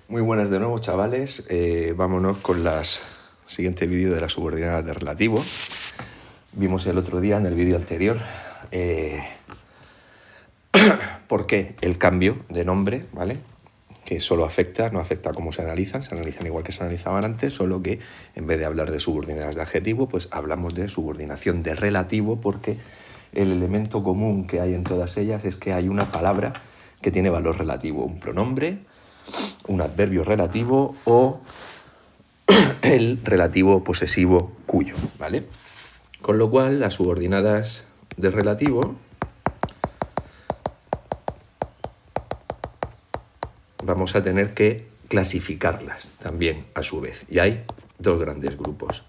Muy buenas de nuevo, chavales. Vámonos con las siguiente vídeo de las subordinadas de relativo. Vimos el otro día en el vídeo anterior por qué el cambio de nombre, ¿vale? Que solo afecta, no afecta a cómo se analizan igual que se analizaban antes, solo que en vez de hablar de subordinadas de adjetivo, pues hablamos de subordinación de relativo, porque el elemento común que hay en todas ellas es que hay una palabra que tiene valor relativo, un pronombre, un adverbio relativo o el relativo posesivo cuyo, ¿vale? Con lo cual, las subordinadas de relativo vamos a tener que clasificarlas también a su vez. Y hay dos grandes grupos.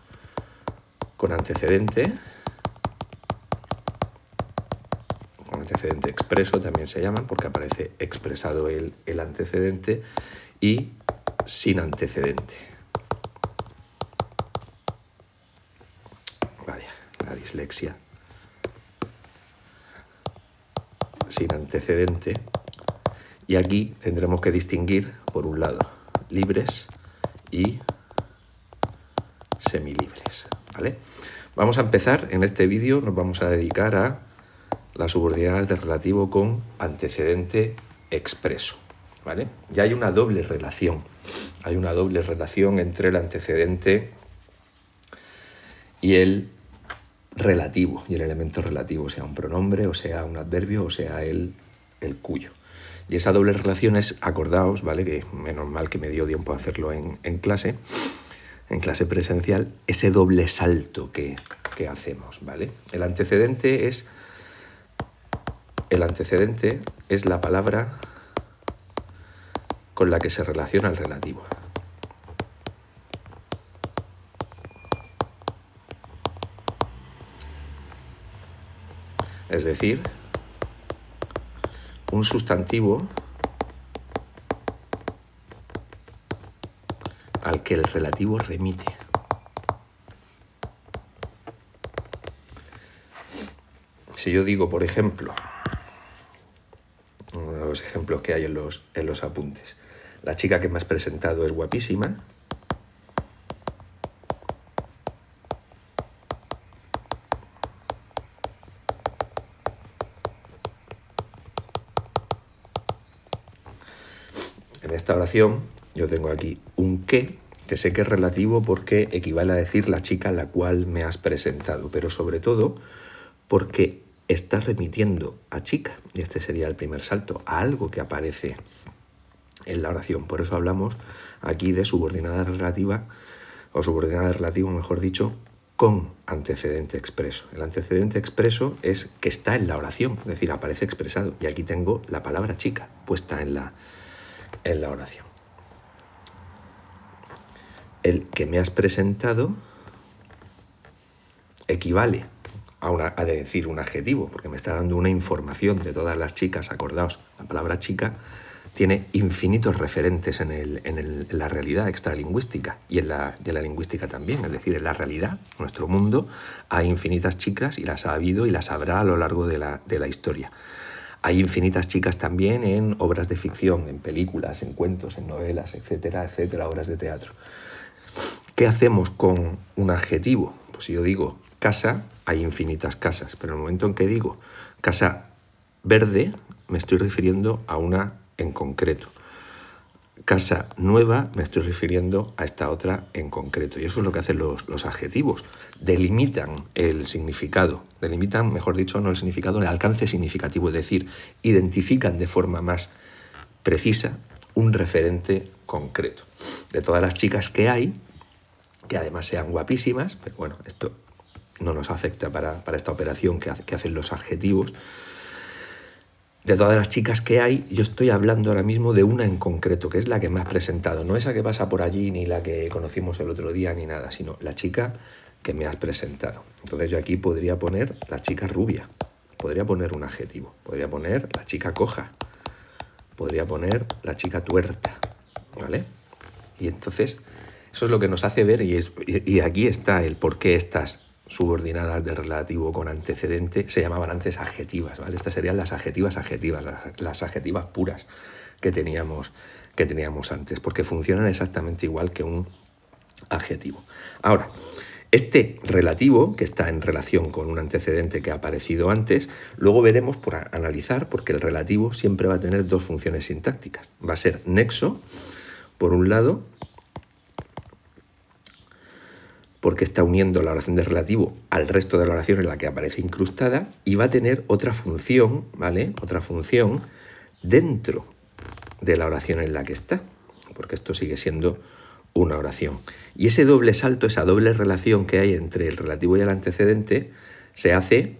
Con antecedente expreso también se llaman, porque aparece expresado el antecedente, y sin antecedente. Vaya, la dislexia. Sin antecedente. Y aquí tendremos que distinguir, por un lado, libres y semilibres, ¿vale? Vamos a empezar en este vídeo, nos vamos a dedicar a las subordinadas de relativo con antecedente expreso, ¿vale? Ya hay una doble relación. Hay una doble relación entre el antecedente y el relativo, y el elemento relativo, sea un pronombre, o sea un adverbio, o sea el cuyo. Y esa doble relación es, acordaos, ¿vale? Que menos mal que me dio tiempo a hacerlo en clase presencial, ese doble salto que hacemos, ¿vale? El antecedente es la palabra con la que se relaciona el relativo. Es decir, un sustantivo al que el relativo remite. Si yo digo, por ejemplo, uno de los ejemplos que hay en los apuntes, la chica que me has presentado es guapísima, en esta oración yo tengo aquí un que sé que es relativo porque equivale a decir la chica a la cual me has presentado, pero sobre todo porque está remitiendo a chica, y este sería el primer salto, a algo que aparece en la oración. Por eso hablamos aquí de subordinada relativa, o subordinada relativo, mejor dicho, con antecedente expreso. El antecedente expreso es que está en la oración, es decir, aparece expresado, y aquí tengo la palabra chica puesta en la oración. El que me has presentado equivale a decir un adjetivo, porque me está dando una información de todas las chicas. Acordaos, la palabra chica tiene infinitos referentes en la realidad extralingüística y en la lingüística también. Es decir, en la realidad, nuestro mundo, hay infinitas chicas, y las ha habido y las habrá a lo largo de la historia. Hay infinitas chicas también en obras de ficción, en películas, en cuentos, en novelas, etcétera, etcétera, obras de teatro. ¿Qué hacemos con un adjetivo? Pues si yo digo casa, hay infinitas casas, pero en el momento en que digo casa verde, me estoy refiriendo a una en concreto. Casa nueva, me estoy refiriendo a esta otra en concreto. Y eso es lo que hacen los adjetivos. Delimitan el significado, delimitan, mejor dicho, no el significado, el alcance significativo, es decir, identifican de forma más precisa un referente concreto. De todas las chicas que hay, que además sean guapísimas, pero bueno, esto no nos afecta para esta operación que hacen los adjetivos. De todas las chicas que hay, yo estoy hablando ahora mismo de una en concreto, que es la que me has presentado. No esa que pasa por allí, ni la que conocimos el otro día, ni nada, sino la chica que me has presentado. Entonces yo aquí podría poner la chica rubia, podría poner un adjetivo, podría poner la chica coja, podría poner la chica tuerta, ¿vale? Y entonces eso es lo que nos hace ver, y aquí está el por qué estas subordinadas de relativo con antecedente se llamaban antes adjetivas, ¿vale? Estas serían las adjetivas, las adjetivas puras que teníamos antes, porque funcionan exactamente igual que un adjetivo. Ahora, este relativo, que está en relación con un antecedente que ha aparecido antes, luego veremos por analizar, porque el relativo siempre va a tener dos funciones sintácticas. Va a ser nexo, por un lado, porque está uniendo la oración de relativo al resto de la oración en la que aparece incrustada, y va a tener otra función, ¿vale? Otra función dentro de la oración en la que está, porque esto sigue siendo una oración. Y ese doble salto, esa doble relación que hay entre el relativo y el antecedente, se hace,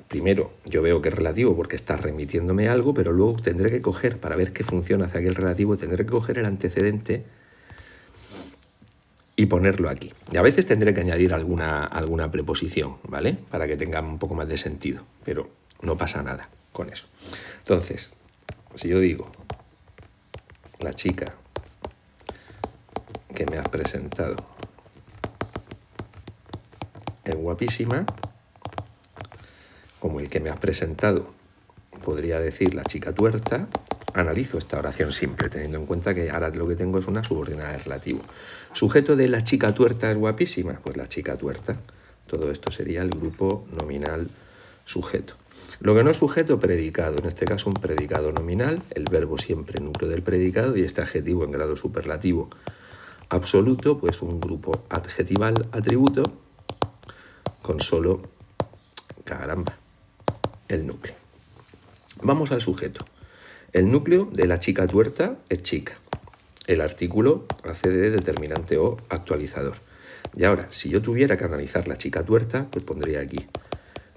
primero, yo veo que es relativo porque está remitiéndome algo, pero luego tendré que coger, para ver qué funciona hacia aquel relativo, tendré que coger el antecedente y ponerlo aquí. Y a veces tendré que añadir alguna preposición, ¿vale? Para que tenga un poco más de sentido, pero no pasa nada con eso. Entonces, si yo digo, la chica que me has presentado es guapísima, como el que me has presentado podría decir la chica tuerta, analizo esta oración simple, teniendo en cuenta que ahora lo que tengo es una subordinada de relativo. Sujeto de la chica tuerta es guapísima, pues la chica tuerta. Todo esto sería el grupo nominal sujeto. Lo que no es sujeto, predicado. En este caso un predicado nominal, el verbo siempre en núcleo del predicado y este adjetivo en grado superlativo absoluto, pues un grupo adjetival atributo con solo, caramba, el núcleo. Vamos al sujeto. El núcleo de la chica tuerta es chica. El artículo hace de determinante o actualizador. Y ahora, si yo tuviera que analizar la chica tuerta, pues pondría aquí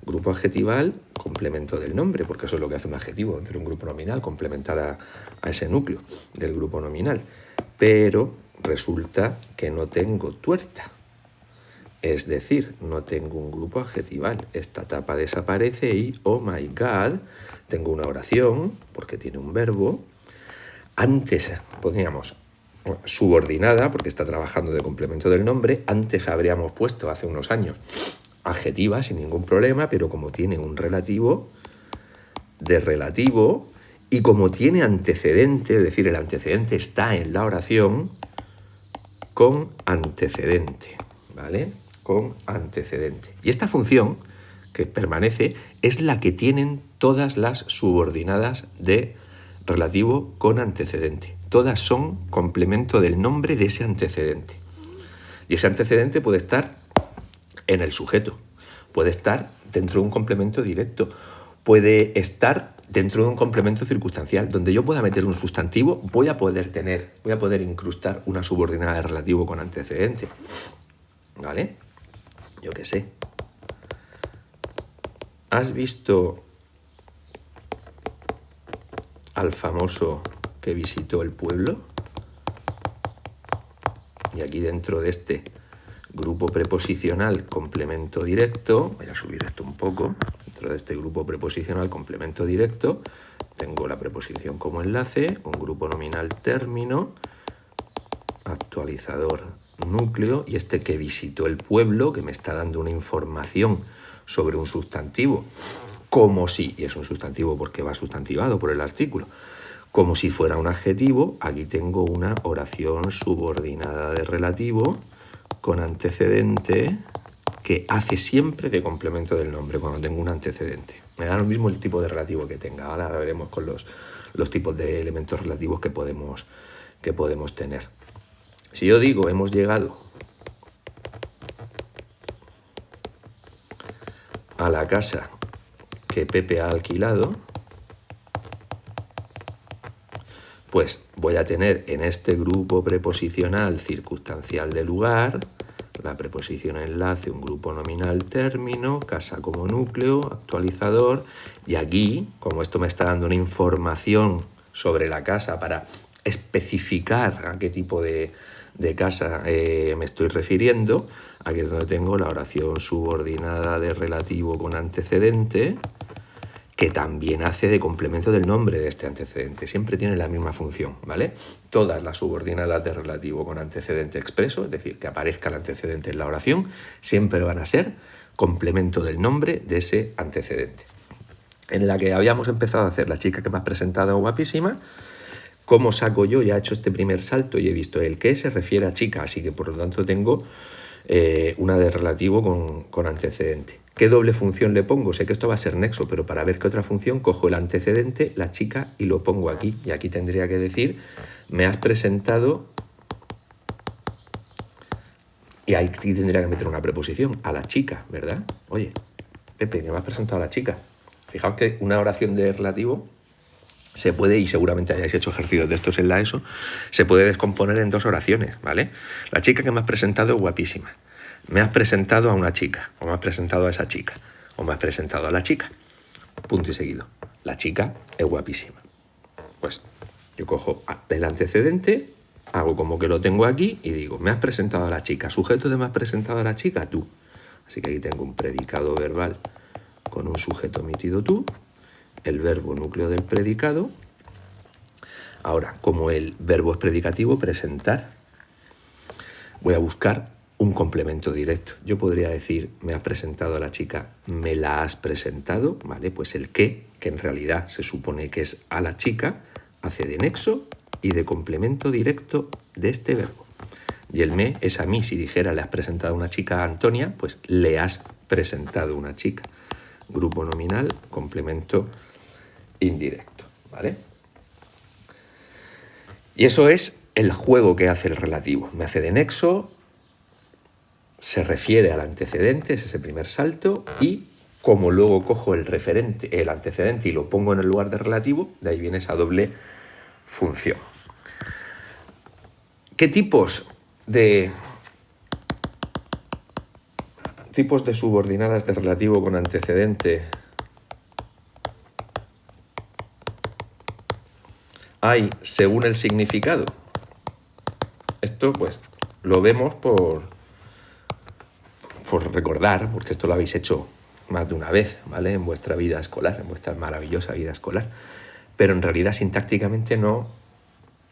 grupo adjetival, complemento del nombre, porque eso es lo que hace un adjetivo entre un grupo nominal, complementar a ese núcleo del grupo nominal. Pero resulta que no tengo tuerta. Es decir, no tengo un grupo adjetival. Esta etapa desaparece y, oh my God, tengo una oración, porque tiene un verbo. Antes, podríamos, subordinada, porque está trabajando de complemento del nombre. Antes habríamos puesto, hace unos años, adjetiva sin ningún problema, pero como tiene un relativo, de relativo, y como tiene antecedente, es decir, el antecedente está en la oración, con antecedente, ¿vale? Con antecedente. Y esta función, que permanece, es la que tienen todas las subordinadas de relativo con antecedente. Todas son complemento del nombre de ese antecedente. Y ese antecedente puede estar en el sujeto, puede estar dentro de un complemento directo, puede estar dentro de un complemento circunstancial. Donde yo pueda meter un sustantivo, voy a poder incrustar una subordinada de relativo con antecedente. ¿Vale? Yo qué sé. ¿Has visto al famoso que visitó el pueblo? Y aquí dentro de este grupo preposicional complemento directo, voy a subir esto un poco, dentro de este grupo preposicional complemento directo, tengo la preposición como enlace, un grupo nominal término, actualizador núcleo, y este que visitó el pueblo, que me está dando una información sobre un sustantivo, como si, y es un sustantivo porque va sustantivado por el artículo, como si fuera un adjetivo. Aquí tengo una oración subordinada de relativo con antecedente que hace siempre de complemento del nombre cuando tengo un antecedente. Me da lo mismo el tipo de relativo que tenga. Ahora veremos con los tipos de elementos relativos que podemos tener. Si yo digo hemos llegado a la casa que Pepe ha alquilado, pues voy a tener en este grupo preposicional circunstancial de lugar, la preposición enlace, un grupo nominal término, casa como núcleo, actualizador, y aquí, como esto me está dando una información sobre la casa para especificar a qué tipo de casa me estoy refiriendo, aquí es donde tengo la oración subordinada de relativo con antecedente, que también hace de complemento del nombre de este antecedente. Siempre tiene la misma función, ¿vale? Todas las subordinadas de relativo con antecedente expreso, es decir, que aparezca el antecedente en la oración, siempre van a ser complemento del nombre de ese antecedente. En la que habíamos empezado a hacer la chica que me has presentado guapísima. ¿Cómo saco yo? Ya he hecho este primer salto y he visto el que se refiere a chica, así que por lo tanto tengo una de relativo con antecedente. ¿Qué doble función le pongo? Sé que esto va a ser nexo, pero para ver qué otra función cojo el antecedente, la chica, y lo pongo aquí. Y aquí tendría que decir, me has presentado, y ahí tendría que meter una preposición, a la chica, ¿verdad? Oye, Pepe, que me has presentado a la chica. Fijaos que una oración de relativo se puede, y seguramente hayáis hecho ejercicios de estos en la ESO, se puede descomponer en dos oraciones, ¿vale? La chica que me has presentado es guapísima. Me has presentado a una chica, o me has presentado a esa chica, o me has presentado a la chica. Punto y seguido. La chica es guapísima. Pues yo cojo el antecedente, hago como que lo tengo aquí y digo, me has presentado a la chica. Sujeto de me has presentado a la chica, tú. Así que aquí tengo un predicado verbal con un sujeto omitido tú, el verbo núcleo del predicado. Ahora, como el verbo es predicativo, presentar, voy a buscar un complemento directo. Yo podría decir, me has presentado a la chica, me la has presentado, ¿vale? Pues el que en realidad se supone que es a la chica, hace de nexo y de complemento directo de este verbo. Y el me es a mí. Si dijera, le has presentado a una chica a Antonia, pues le has presentado una chica. Grupo nominal, complemento indirecto, ¿vale? Y eso es el juego que hace el relativo. Me hace de nexo, se refiere al antecedente, es ese primer salto, y como luego cojo el referente, el antecedente, y lo pongo en el lugar de relativo, de ahí viene esa doble función. ¿Qué tipos de subordinadas de relativo con antecedente hay según el significado? Esto pues lo vemos por recordar, porque esto lo habéis hecho más de una vez, ¿vale? En vuestra vida escolar, en vuestra maravillosa vida escolar. Pero en realidad sintácticamente no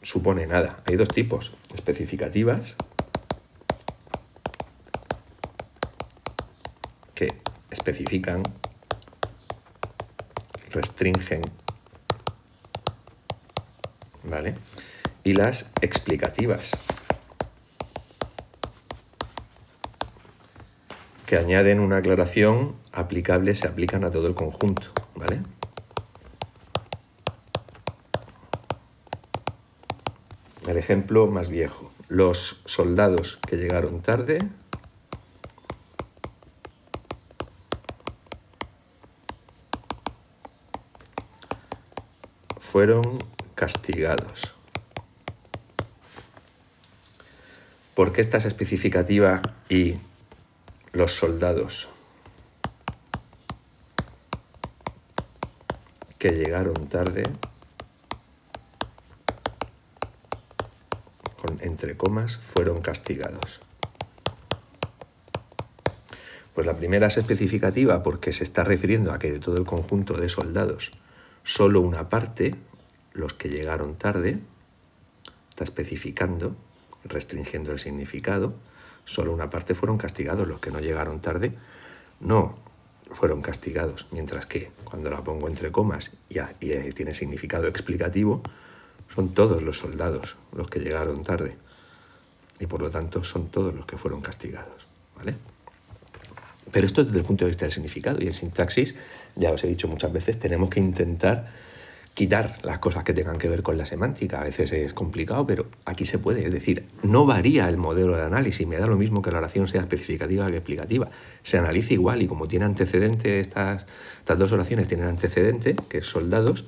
supone nada. Hay dos tipos, especificativas, que especifican, restringen, ¿vale? Y las explicativas, que añaden una aclaración aplicable, se aplican a todo el conjunto, ¿vale? El ejemplo más viejo. Los soldados que llegaron tarde fueron castigados. ¿Por qué esta es especificativa y los soldados que llegaron tarde, entre comas, fueron castigados? Pues la primera es especificativa porque se está refiriendo a que de todo el conjunto de soldados, solo una parte, los que llegaron tarde, está especificando, restringiendo el significado, solo una parte fueron castigados, los que no llegaron tarde no fueron castigados, mientras que cuando la pongo entre comas y tiene significado explicativo, son todos los soldados los que llegaron tarde y por lo tanto son todos los que fueron castigados, ¿vale? Pero esto es desde el punto de vista del significado, y en sintaxis, ya os he dicho muchas veces, tenemos que intentar quitar las cosas que tengan que ver con la semántica. A veces es complicado, pero aquí se puede. Es decir, no varía el modelo de análisis. Me da lo mismo que la oración sea especificativa que explicativa. Se analiza igual, y como tiene antecedente, estas dos oraciones tienen antecedente, que es soldados,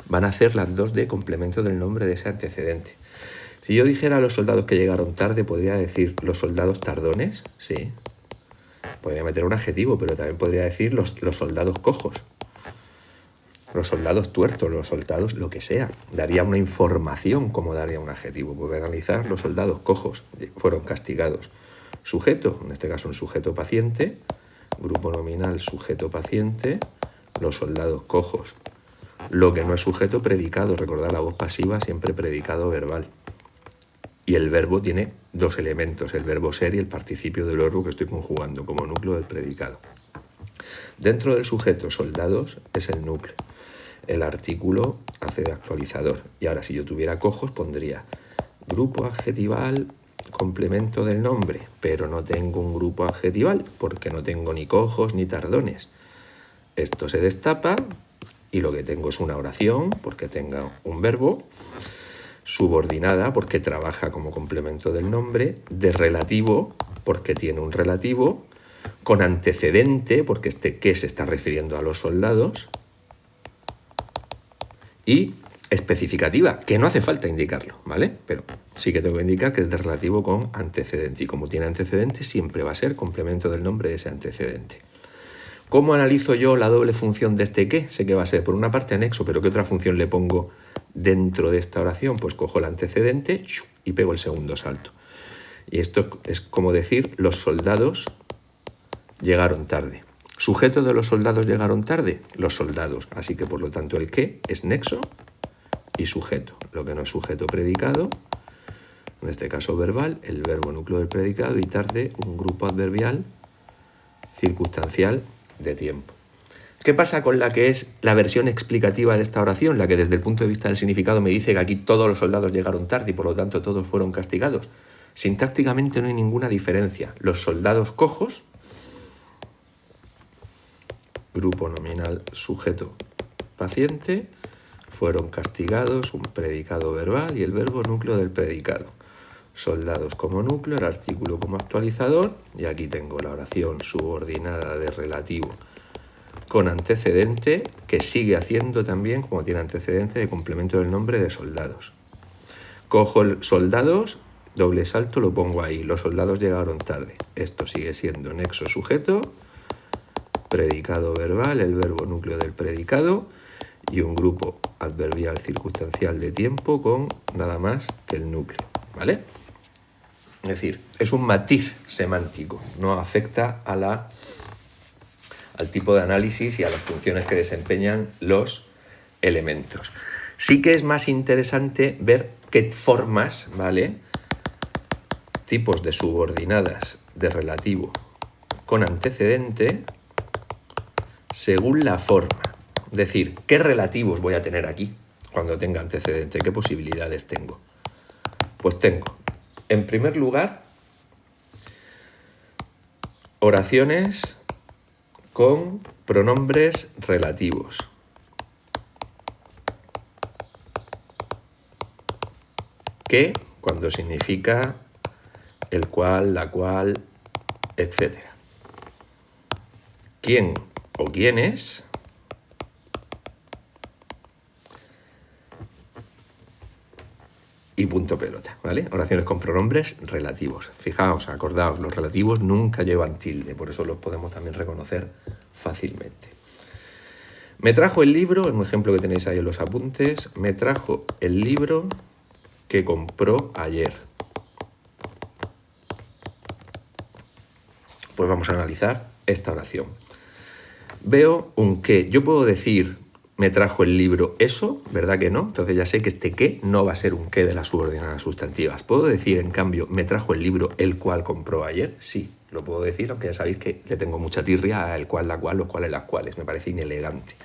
van a hacer las dos de complemento del nombre de ese antecedente. Si yo dijera los soldados que llegaron tarde, podría decir los soldados tardones, sí. Podría meter un adjetivo, pero también podría decir los soldados cojos, los soldados tuertos, los soldados lo que sea. Daría una información como daría un adjetivo. Puede analizar los soldados cojos, fueron castigados. Sujeto, en este caso un sujeto paciente, grupo nominal sujeto paciente, los soldados cojos. Lo que no es sujeto, predicado. Recordad la voz pasiva, siempre predicado verbal. Y el verbo tiene dos elementos, el verbo ser y el participio del verbo que estoy conjugando como núcleo del predicado. Dentro del sujeto soldados es el núcleo. El artículo hace de actualizador. Y ahora si yo tuviera cojos pondría grupo adjetival, complemento del nombre, pero no tengo un grupo adjetival porque no tengo ni cojos ni tardones. Esto se destapa y lo que tengo es una oración porque tenga un verbo, subordinada porque trabaja como complemento del nombre, de relativo porque tiene un relativo, con antecedente porque este que se está refiriendo a los soldados y especificativa, que no hace falta indicarlo, ¿vale? Pero sí que tengo que indicar que es de relativo con antecedente y como tiene antecedente siempre va a ser complemento del nombre de ese antecedente. ¿Cómo analizo yo la doble función de este qué? Sé que va a ser por una parte anexo, pero ¿qué otra función le pongo dentro de esta oración? Pues cojo el antecedente y pego el segundo salto. Y esto es como decir, los soldados llegaron tarde. ¿Sujeto de los soldados llegaron tarde? Los soldados. Así que por lo tanto el qué es nexo y sujeto. Lo que no es sujeto predicado, en este caso verbal, el verbo núcleo del predicado y tarde un grupo adverbial circunstancial de tiempo. ¿Qué pasa con la que es la versión explicativa de esta oración? La que desde el punto de vista del significado me dice que aquí todos los soldados llegaron tarde y por lo tanto todos fueron castigados. Sintácticamente no hay ninguna diferencia. Los soldados cojos, grupo nominal sujeto paciente, fueron castigados, un predicado verbal y el verbo núcleo del predicado. Soldados como núcleo, el artículo como actualizador y aquí tengo la oración subordinada de relativo con antecedente que sigue haciendo también, como tiene antecedente, de complemento del nombre de soldados. Cojo el soldados, doble salto, lo pongo ahí. Los soldados llegaron tarde. Esto sigue siendo nexo sujeto, predicado verbal, el verbo núcleo del predicado y un grupo adverbial circunstancial de tiempo con nada más que el núcleo, ¿vale? Es decir, es un matiz semántico, no afecta al tipo de análisis y a las funciones que desempeñan los elementos. Sí que es más interesante ver qué formas, ¿vale? Tipos de subordinadas de relativo con antecedente según la forma. Es decir, ¿qué relativos voy a tener aquí cuando tenga antecedente? ¿Qué posibilidades tengo? Pues tengo, en primer lugar, oraciones con pronombres relativos. Que cuando significa el cual, la cual, etc. ¿Quién o quiénes? Y punto pelota, ¿vale? Oraciones con pronombres relativos. Fijaos, acordaos, los relativos nunca llevan tilde, por eso los podemos también reconocer fácilmente. Me trajo el libro, es un ejemplo que tenéis ahí en los apuntes, me trajo el libro que compró ayer. Pues vamos a analizar esta oración. Veo un qué. Yo puedo decir, me trajo el libro eso, ¿verdad que no? Entonces ya sé que este qué no va a ser un qué de las subordinadas sustantivas. ¿Puedo decir, en cambio, me trajo el libro el cual compró ayer? Sí, lo puedo decir, aunque ya sabéis que le tengo mucha tirria a el cual, la cual, los cuales, las cuales. Me parece inelegante.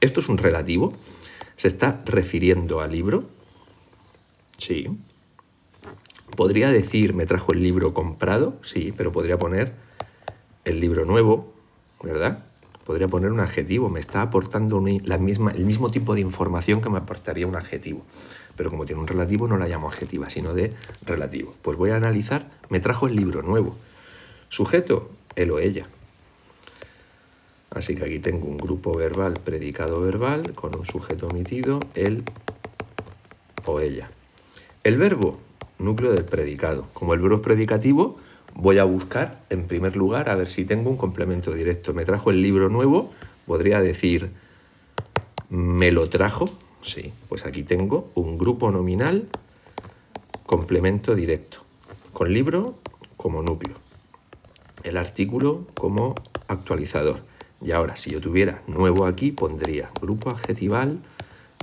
¿Esto es un relativo? ¿Se está refiriendo al libro? Sí. ¿Podría decir, me trajo el libro comprado? Sí, pero podría poner el libro nuevo, ¿verdad? Podría poner un adjetivo, me está aportando el mismo tipo de información que me aportaría un adjetivo. Pero como tiene un relativo, no la llamo adjetiva, sino de relativo. Pues voy a analizar, me trajo el libro nuevo. Sujeto, él o ella. Así que aquí tengo un grupo verbal, predicado verbal, con un sujeto omitido, él o ella. El verbo, núcleo del predicado. Como el verbo es predicativo, voy a buscar, en primer lugar, a ver si tengo un complemento directo. Me trajo el libro nuevo, podría decir, ¿me lo trajo? Sí, pues aquí tengo un grupo nominal, complemento directo, con libro como núcleo, el artículo como actualizador. Y ahora, si yo tuviera nuevo aquí, pondría grupo adjetival,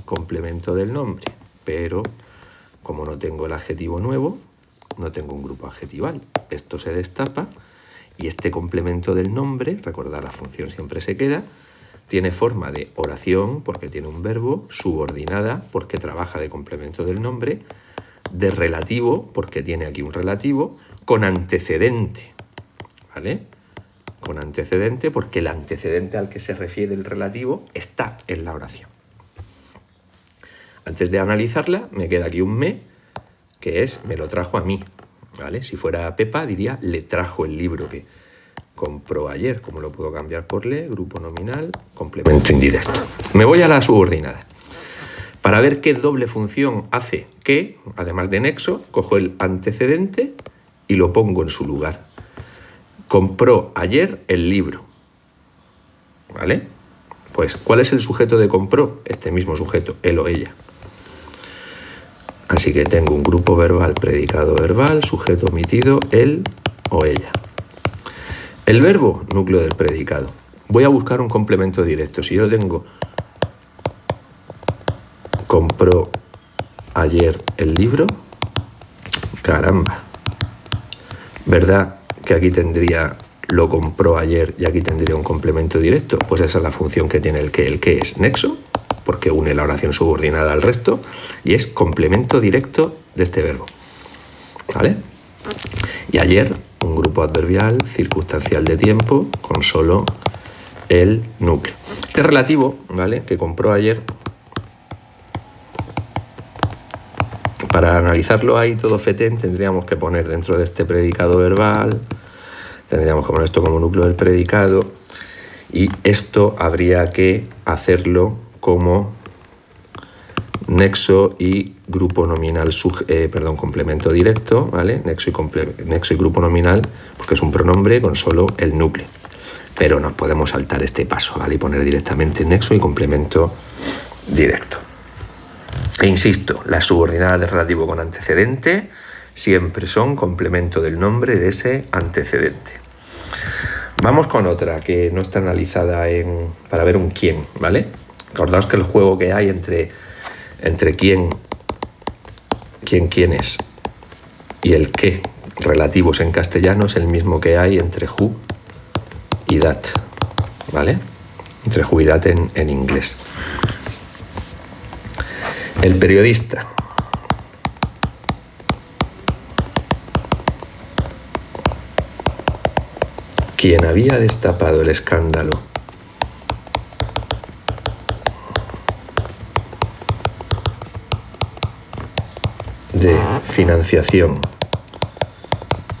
complemento del nombre, pero como no tengo el adjetivo nuevo, no tengo un grupo adjetival. Esto se destapa y este complemento del nombre, recordad, la función siempre se queda, tiene forma de oración porque tiene un verbo, subordinada porque trabaja de complemento del nombre, de relativo porque tiene aquí un relativo, con antecedente, ¿vale? Con antecedente porque el antecedente al que se refiere el relativo está en la oración. Antes de analizarla, me queda aquí un me, que es me lo trajo a mí, ¿vale? Si fuera Pepa, diría le trajo el libro que compró ayer. Como lo puedo cambiar por le, grupo nominal, complemento indirecto. Me voy a la subordinada. Para ver qué doble función hace que, además de nexo, cojo el antecedente y lo pongo en su lugar. Compró ayer el libro, ¿vale? Pues, ¿cuál es el sujeto de compró? Este mismo sujeto, él o ella. Así que tengo un grupo verbal, predicado verbal, sujeto omitido, él o ella. El verbo, núcleo del predicado. Voy a buscar un complemento directo. Si yo tengo compró ayer el libro, caramba, ¿verdad que aquí tendría lo compró ayer y aquí tendría un complemento directo? Pues esa es la función que tiene el que es nexo, porque une la oración subordinada al resto y es complemento directo de este verbo, ¿vale? Y ayer, un grupo adverbial circunstancial de tiempo con solo el núcleo. Este relativo, ¿vale?, que compró ayer, para analizarlo ahí todo fetén, tendríamos que poner dentro de este predicado verbal, tendríamos que poner esto como núcleo del predicado y esto habría que hacerlo como nexo y grupo nominal, complemento directo, ¿vale? Nexo y grupo nominal, porque es un pronombre con solo el núcleo. Pero nos podemos saltar este paso, ¿vale? Y poner directamente nexo y complemento directo. E insisto, las subordinadas de relativo con antecedente siempre son complemento del nombre de ese antecedente. Vamos con otra que no está analizada para ver un quién, ¿vale? Acordaos que el juego que hay entre quién es y el qué relativos en castellano es el mismo que hay entre who y that, ¿vale? Entre who y that en inglés. El periodista. Quien había destapado el escándalo de financiación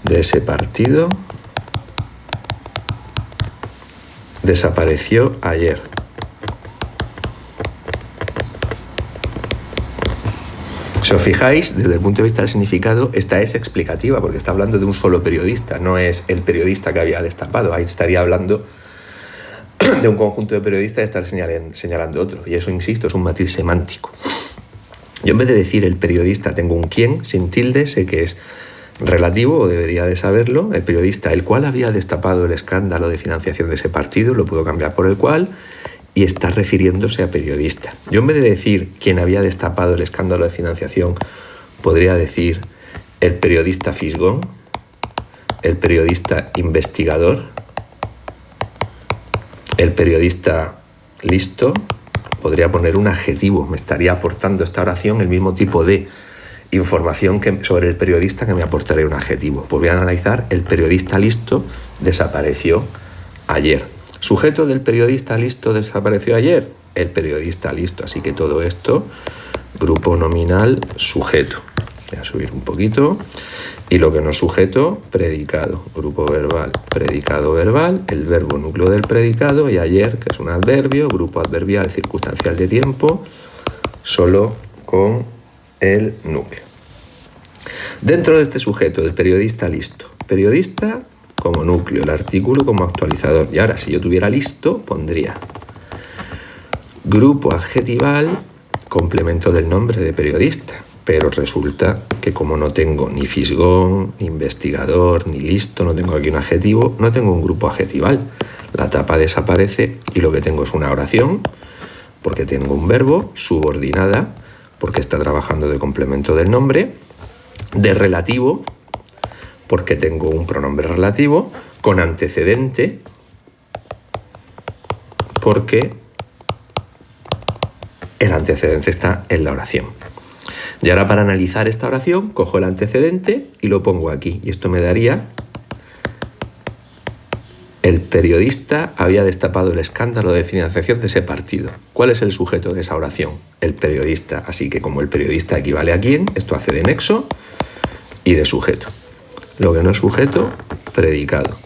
de ese partido desapareció ayer. Si os fijáis, desde el punto de vista del significado, esta es explicativa, porque está hablando de un solo periodista, no es el periodista que había destapado. Ahí estaría hablando de un conjunto de periodistas y estar señalando otro. Y eso, insisto, es un matiz semántico. Yo, en vez de decir el periodista, tengo un quién sin tilde, sé que es relativo, o debería de saberlo. El periodista, el cual había destapado el escándalo de financiación de ese partido, lo puedo cambiar por el cual, y está refiriéndose a periodista. Yo, en vez de decir quien había destapado el escándalo de financiación, podría decir el periodista fisgón, el periodista investigador, el periodista listo. Podría poner un adjetivo, me estaría aportando esta oración el mismo tipo de información sobre el periodista que me aportaría un adjetivo. Pues voy a analizar el periodista listo desapareció ayer. Sujeto del periodista listo desapareció ayer, el periodista listo. Así que todo esto, grupo nominal, sujeto. Voy a subir un poquito. Y lo que no es sujeto, predicado. Grupo verbal, predicado verbal, el verbo núcleo del predicado y ayer, que es un adverbio, grupo adverbial circunstancial de tiempo, solo con el núcleo. Dentro de este sujeto, del periodista listo, periodista como núcleo, el artículo como actualizador. Y ahora, si yo tuviera listo, pondría grupo adjetival, complemento del nombre de periodista. Pero resulta que como no tengo ni fisgón, ni investigador, ni listo, no tengo aquí un adjetivo, no tengo un grupo adjetival. La tapa desaparece y lo que tengo es una oración, porque tengo un verbo, subordinada, porque está trabajando de complemento del nombre, de relativo, porque tengo un pronombre relativo, con antecedente, porque el antecedente está en la oración. Y ahora para analizar esta oración, cojo el antecedente y lo pongo aquí. Y esto me daría: el periodista había destapado el escándalo de financiación de ese partido. ¿Cuál es el sujeto de esa oración? El periodista. Así que como el periodista equivale a quién, esto hace de nexo y de sujeto. Lo que no es sujeto, predicado.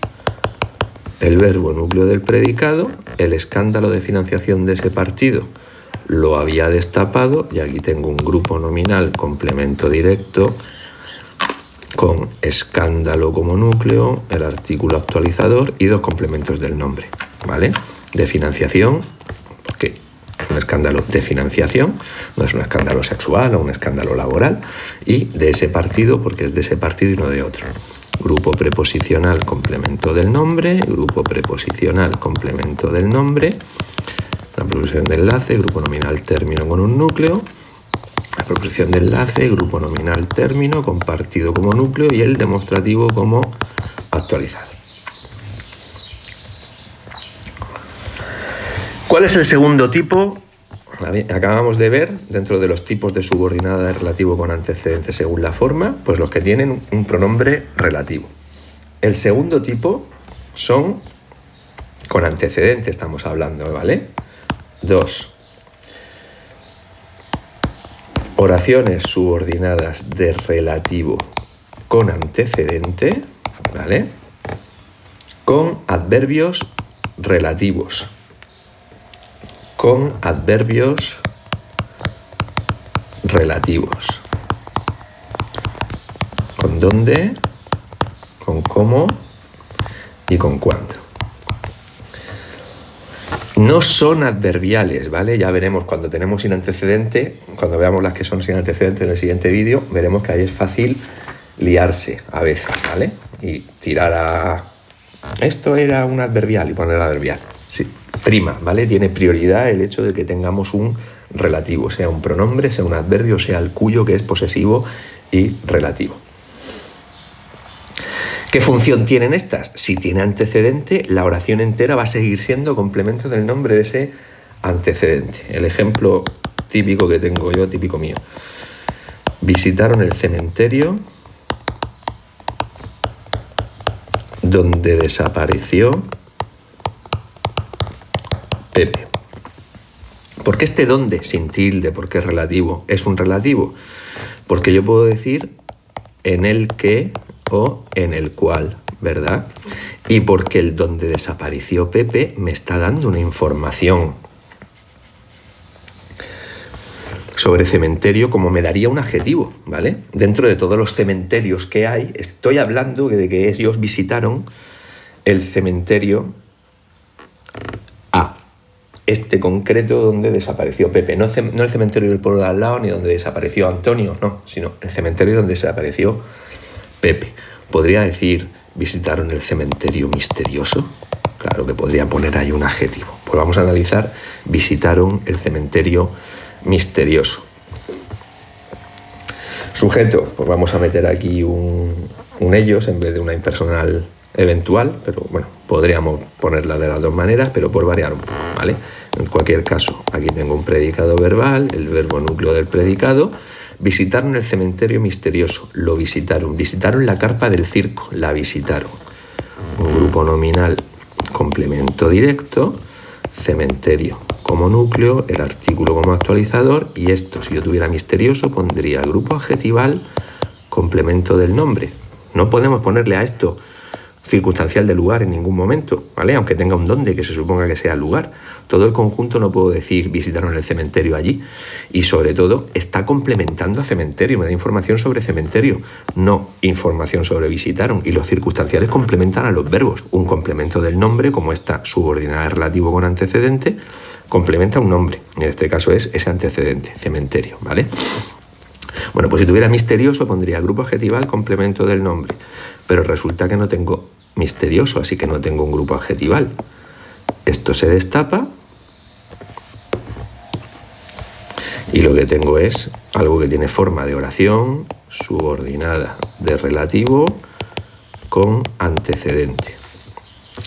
El verbo núcleo del predicado, el escándalo de financiación de ese partido lo había destapado, y aquí tengo un grupo nominal complemento directo con escándalo como núcleo, el artículo actualizador y dos complementos del nombre, ¿vale? De financiación, porque es un escándalo de financiación, no es un escándalo sexual o un escándalo laboral, y de ese partido, porque es de ese partido y no de otro. Grupo preposicional complemento del nombre, grupo preposicional complemento del nombre, la preposición de enlace, grupo nominal término con un núcleo, la preposición de enlace, grupo nominal término con partido como núcleo y el demostrativo como actualizado. ¿Cuál es el segundo tipo? Acabamos de ver, dentro de los tipos de subordinada de relativo con antecedente según la forma, pues los que tienen un pronombre relativo. El segundo tipo son con antecedente, estamos hablando, ¿vale? 2. Oraciones subordinadas de relativo con antecedente, ¿vale? Con adverbios relativos. Con adverbios relativos. ¿Con dónde? ¿Con cómo? Y con cuándo. No son adverbiales, ¿vale? Ya veremos cuando tenemos sin antecedente, cuando veamos las que son sin antecedente en el siguiente vídeo, veremos que ahí es fácil liarse a veces, ¿vale? Y tirar a... Esto era un adverbial y poner adverbial. Sí, prima, ¿vale? Tiene prioridad el hecho de que tengamos un relativo, sea un pronombre, sea un adverbio, sea el cuyo, que es posesivo y relativo. ¿Qué función tienen estas? Si tiene antecedente, la oración entera va a seguir siendo complemento del nombre de ese antecedente. El ejemplo típico que tengo yo, típico mío. Visitaron el cementerio donde desapareció Pepe. ¿Por qué este donde sin tilde? Porque es relativo. ¿Es un relativo? Porque yo puedo decir en el que o en el cual, ¿verdad? Y porque el donde desapareció Pepe me está dando una información sobre cementerio como me daría un adjetivo, ¿vale? Dentro de todos los cementerios que hay, estoy hablando de que ellos visitaron el cementerio A, este concreto donde desapareció Pepe, no el cementerio del pueblo de al lado ni donde desapareció Antonio, no, sino el cementerio donde desapareció Pepe. ¿Podría decir visitaron el cementerio misterioso? Claro que podría poner ahí un adjetivo. Pues vamos a analizar visitaron el cementerio misterioso. Sujeto, pues vamos a meter aquí un ellos en vez de una impersonal eventual, pero bueno, podríamos ponerla de las dos maneras, pero por variar un poco, ¿vale? En cualquier caso, aquí tengo un predicado verbal, el verbo núcleo del predicado. Visitaron el cementerio misterioso, lo visitaron. Visitaron la carpa del circo, la visitaron. Un grupo nominal, complemento directo, cementerio como núcleo, el artículo como actualizador, y esto, si yo tuviera misterioso, pondría grupo adjetival, complemento del nombre. No podemos ponerle a esto circunstancial de lugar en ningún momento, ¿vale? Aunque tenga un donde, que se suponga que sea el lugar. Todo el conjunto no puedo decir visitaron el cementerio allí, y sobre todo está complementando a cementerio, me da información sobre cementerio, no información sobre visitaron, y los circunstanciales complementan a los verbos. Un complemento del nombre, como esta subordinada relativo con antecedente, complementa un nombre, en este caso es ese antecedente, cementerio, ¿vale? Bueno, pues si tuviera misterioso pondría grupo adjetival, complemento del nombre, pero resulta que no tengo misterioso, así que no tengo un grupo adjetival. Esto se destapa Y lo que tengo es algo que tiene forma de oración subordinada de relativo con antecedente.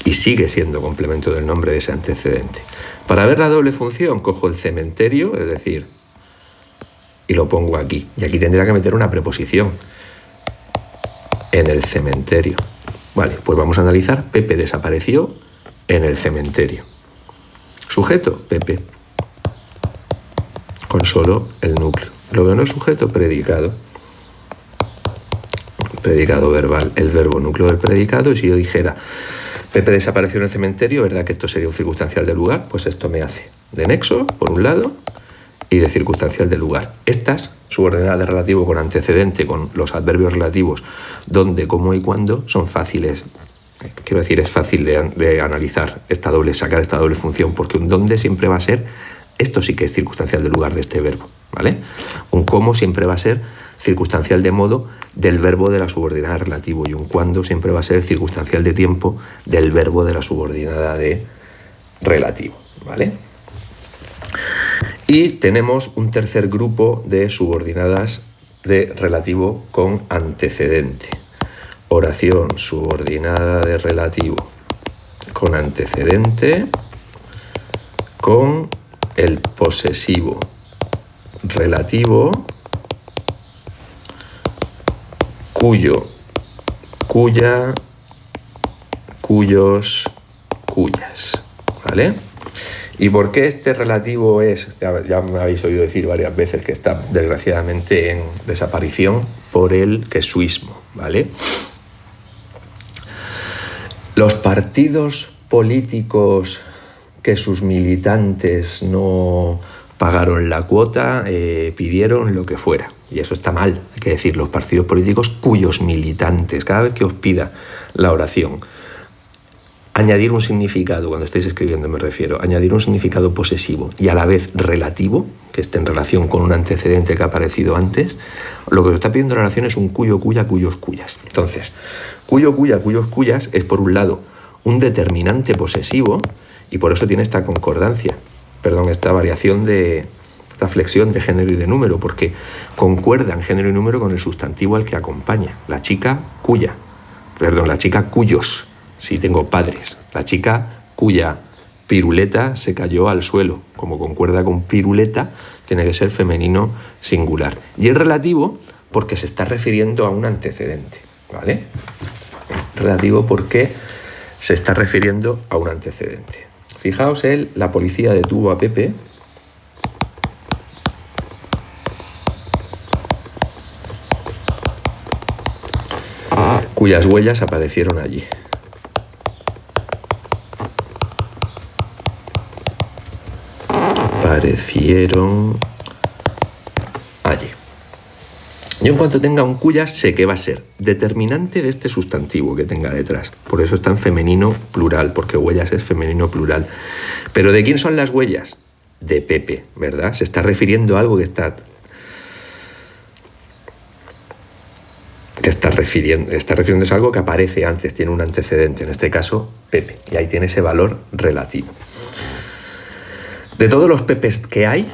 Y sigue siendo complemento del nombre de ese antecedente. Para ver la doble función, cojo el cementerio, es decir, y lo pongo aquí. Y aquí tendría que meter una preposición. En el cementerio. Vale, pues vamos a analizar. Pepe desapareció en el cementerio. Sujeto, Pepe. Con solo el núcleo. Lo que no es sujeto, predicado. Predicado verbal. El verbo núcleo del predicado. Y si yo dijera Pepe desapareció en el cementerio, ¿verdad que esto sería un circunstancial del lugar? Pues esto me hace de nexo, por un lado, y de circunstancial del lugar. Estas, subordinadas de relativo con antecedente, con los adverbios relativos, donde, cómo y cuándo, son fáciles. Quiero decir, es fácil de analizar sacar esta doble función, porque un dónde siempre va a ser, esto sí que es circunstancial del lugar de este verbo, ¿vale? Un cómo siempre va a ser circunstancial de modo del verbo de la subordinada de relativo, y un cuándo siempre va a ser circunstancial de tiempo del verbo de la subordinada de relativo, ¿vale? Y tenemos un tercer grupo de subordinadas de relativo con antecedente. Oración subordinada de relativo con antecedente con el posesivo relativo cuyo, cuya, cuyos, cuyas, ¿vale? ¿Y por qué este relativo es? Ya me habéis oído decir varias veces que está desgraciadamente en desaparición por el quesuismo, ¿vale? Los partidos políticos que sus militantes no pagaron la cuota, pidieron lo que fuera. Y eso está mal, hay que decir, los partidos políticos cuyos militantes, cada vez que os pida la oración, añadir un significado, cuando estéis escribiendo me refiero, añadir un significado posesivo y a la vez relativo, que esté en relación con un antecedente que ha aparecido antes, lo que os está pidiendo la oración es un cuyo, cuya, cuyos, cuyas. Entonces, cuyo, cuya, cuyos, cuyas es por un lado un determinante posesivo y por eso tiene esta concordancia, esta variación esta flexión de género y de número, porque concuerdan género y número con el sustantivo al que acompaña. La chica cuyos, si tengo padres. La chica cuya piruleta se cayó al suelo, como concuerda con piruleta, tiene que ser femenino singular. Y es relativo porque se está refiriendo a un antecedente, ¿vale? Relativo porque se está refiriendo a un antecedente. Fijaos la policía detuvo a Pepe cuyas huellas aparecieron allí. Aparecieron allí. Yo en cuanto tenga un cuyas sé que va a ser determinante de este sustantivo que tenga detrás. Por eso está en femenino plural, porque huellas es femenino plural. Pero ¿de quién son las huellas? De Pepe, ¿verdad? Se está refiriendo a algo que está refiriéndose a algo que aparece antes, tiene un antecedente, en este caso Pepe, y ahí tiene ese valor relativo. De todos los Pepes que hay,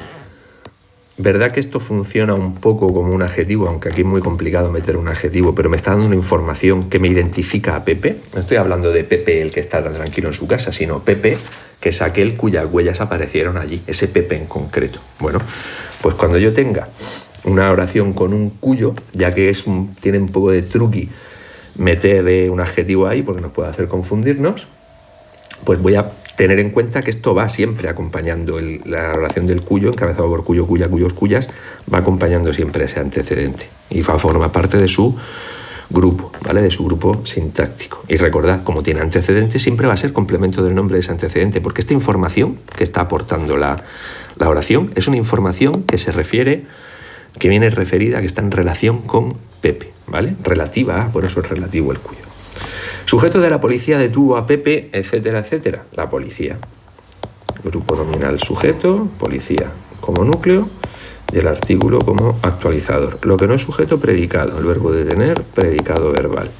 ¿verdad que esto funciona un poco como un adjetivo? Aunque aquí es muy complicado meter un adjetivo, pero me está dando una información que me identifica a Pepe. No estoy hablando de Pepe el que está tranquilo en su casa, sino Pepe, que es aquel cuyas huellas aparecieron allí, ese Pepe en concreto. Bueno, pues cuando yo tenga una oración con un cuyo, ya que tiene un poco de truqui meter un adjetivo ahí porque nos puede hacer confundirnos, pues voy a tener en cuenta que esto va siempre acompañando la oración del cuyo, encabezado por cuyo, cuya, cuyos, cuyas, va acompañando siempre ese antecedente y forma parte de su grupo, ¿vale? De su grupo sintáctico. Y recordad, como tiene antecedente, siempre va a ser complemento del nombre de ese antecedente, porque esta información que está aportando la oración es una información que viene referida, que está en relación con Pepe, ¿vale? Relativa, por eso es relativo el cuyo. Sujeto de la policía detuvo a Pepe, etcétera, etcétera. La policía. Grupo nominal sujeto, policía como núcleo y el artículo como actualizador. Lo que no es sujeto, predicado. El verbo detener, predicado verbal.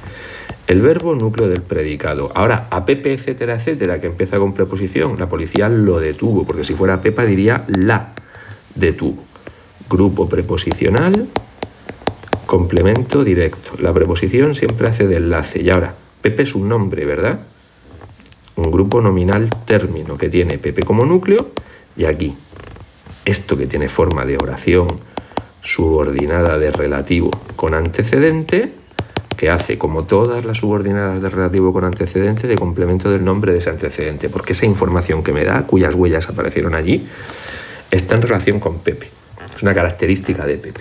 El verbo núcleo del predicado. Ahora, a Pepe, etcétera, etcétera, que empieza con preposición, la policía lo detuvo, porque si fuera Pepa diría la detuvo. grupo preposicional, complemento directo. La preposición siempre hace de enlace. Y ahora, Pepe es un nombre, ¿verdad? Un grupo nominal término que tiene Pepe como núcleo y aquí, esto que tiene forma de oración subordinada de relativo con antecedente, que hace, como todas las subordinadas de relativo con antecedente, de complemento del nombre de ese antecedente, porque esa información que me da, cuyas huellas aparecieron allí, está en relación con Pepe. Es una característica de Pepe.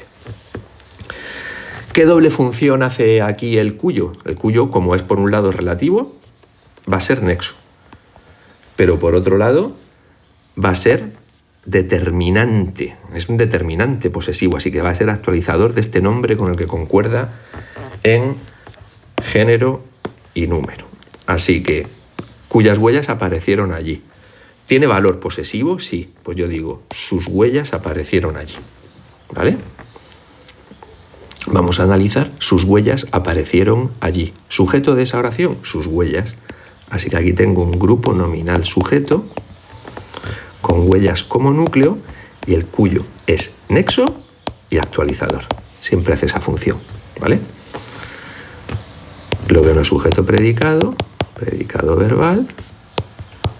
¿Qué doble función hace aquí el cuyo? El cuyo, como es por un lado relativo, va a ser nexo. Pero por otro lado, va a ser determinante. Es un determinante posesivo, así que va a ser actualizador de este nombre con el que concuerda en género y número. Así que, cuyas huellas aparecieron allí. ¿Tiene valor posesivo? Sí. Pues yo digo, sus huellas aparecieron allí. ¿Vale? Vamos a analizar, sus huellas aparecieron allí. ¿Sujeto de esa oración? Sus huellas. Así que aquí tengo un grupo nominal sujeto con huellas como núcleo y el cuyo es nexo y actualizador. Siempre hace esa función, ¿vale? Lo que no es sujeto predicado, predicado verbal,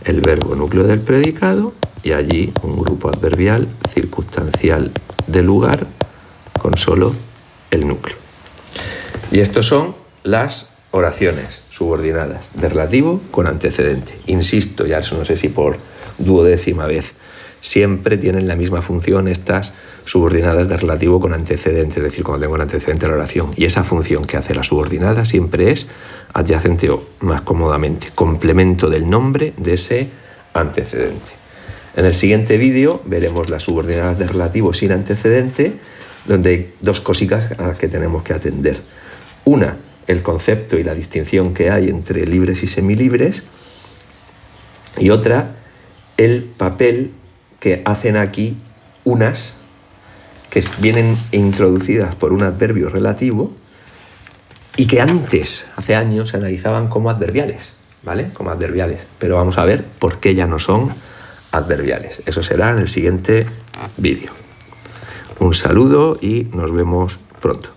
el verbo núcleo del predicado y allí un grupo adverbial circunstancial de lugar con solo el núcleo. Y estos son las oraciones subordinadas de relativo con antecedente. Insisto, ya eso no sé si por 12ª vez, siempre tienen la misma función estas subordinadas de relativo con antecedente, es decir, cuando tengo un antecedente de la oración. Y esa función que hace la subordinada siempre es adyacente o, más cómodamente, complemento del nombre de ese antecedente. En el siguiente vídeo veremos las subordinadas de relativo sin antecedente, donde hay dos cositas a las que tenemos que atender. Una, el concepto y la distinción que hay entre libres y semilibres, y otra, el papel que hacen aquí unas que vienen introducidas por un adverbio relativo y que antes, hace años, se analizaban como adverbiales, ¿vale? Como adverbiales, pero vamos a ver por qué ya no son adverbiales. Eso será en el siguiente vídeo. Un saludo y nos vemos pronto.